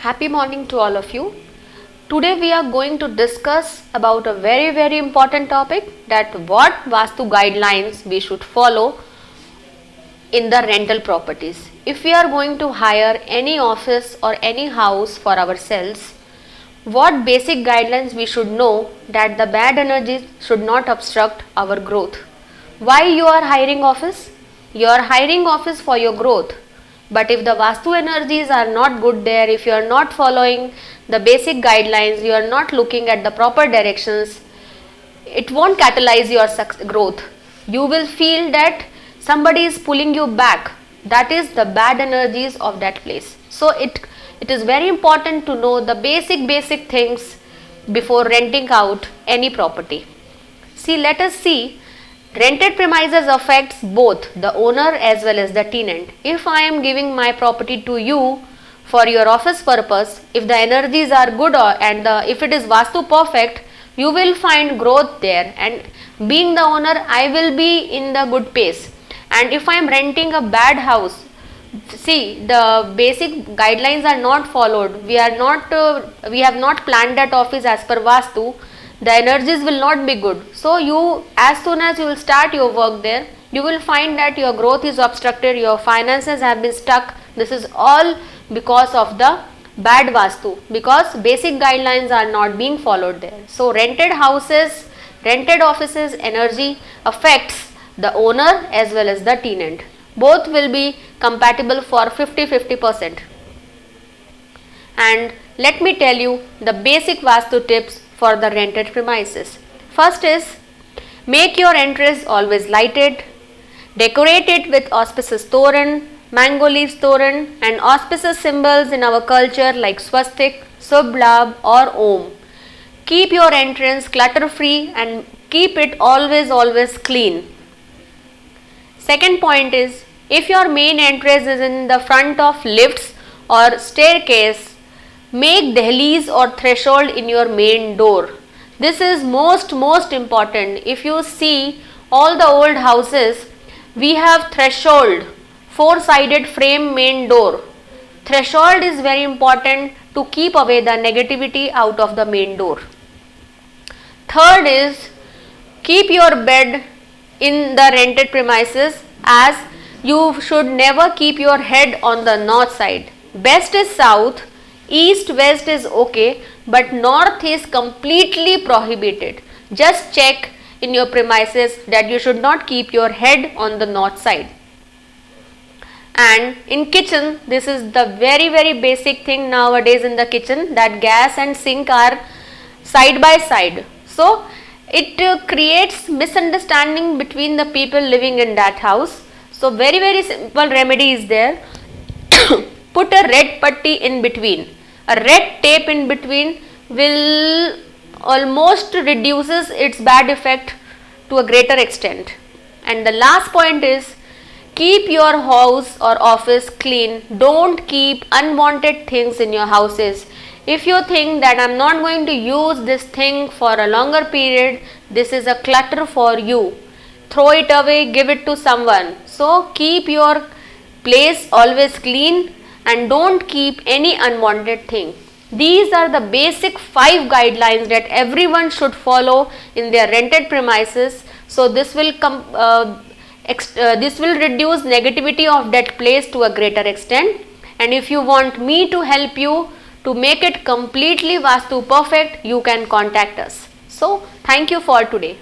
Happy morning to all of you. Today we are going to discuss about a very important topic, that what Vastu guidelines we should follow in the rental properties. If we are going to hire any office or any house for ourselves, what basic guidelines we should know that the bad energies should not obstruct our growth. Why you are hiring office? You are hiring office for your growth. But if the Vastu energies are not good there, if you are not following the basic guidelines, you are not looking at the proper directions, it won't catalyze your growth. You will feel that somebody is pulling you back. That is the bad energies of that place. So it is very important to know the basic things before renting out any property. Let us see. Rented premises affects both the owner as well as the tenant. If I am giving my property to you for your office purpose, if the energies are good and if it is Vastu perfect, you will find growth there, and being the owner, I will be in the good pace. And if I am renting a bad house, the basic guidelines are not followed. We have not planned that office as per Vastu. The energies will not be good. So as soon as you will start your work there, you will find that your growth is obstructed, your finances have been stuck. This is all because of the bad Vastu, because basic guidelines are not being followed there. So rented houses, rented offices energy affects the owner as well as the tenant. Both will be compatible for 50-50%. And let me tell you the basic Vastu tips for the rented premises. First is, make your entrance always lighted, decorate it with auspicious toran, mango leaves toran, and auspicious symbols in our culture like swastik, Shubh Labh or Om. Keep your entrance clutter free and keep it always clean. Second point is, if your main entrance is in the front of lifts or staircase, make dahliz or threshold in your main door. This is most important. If you see all the old houses, we have threshold, four-sided frame main door. Threshold is very important to keep away the negativity out of the main door. Third is, keep your bed in the rented premises, as you should never keep your head on the north side. Best is south. East, west is okay, but north is completely prohibited. Just check in your premises that you should not keep your head on the north side. And in kitchen, this is the very basic thing nowadays in the kitchen, that gas and sink are side by side. So it creates misunderstanding between the people living in that house. So very simple remedy is there. Put a red putty in between. A red tape in between will almost reduces its bad effect to a greater extent. And the last point is, keep your house or office clean. Don't keep unwanted things in your houses. If you think that I'm not going to use this thing for a longer period, this is a clutter for you. Throw it away, give it to someone. So keep your place always clean and don't keep any unwanted thing. These are the basic 5 guidelines that everyone should follow in their rented premises. So this will reduce negativity of that place to a greater extent. And if you want me to help you to make it completely Vastu perfect, you can contact us. So thank you for today.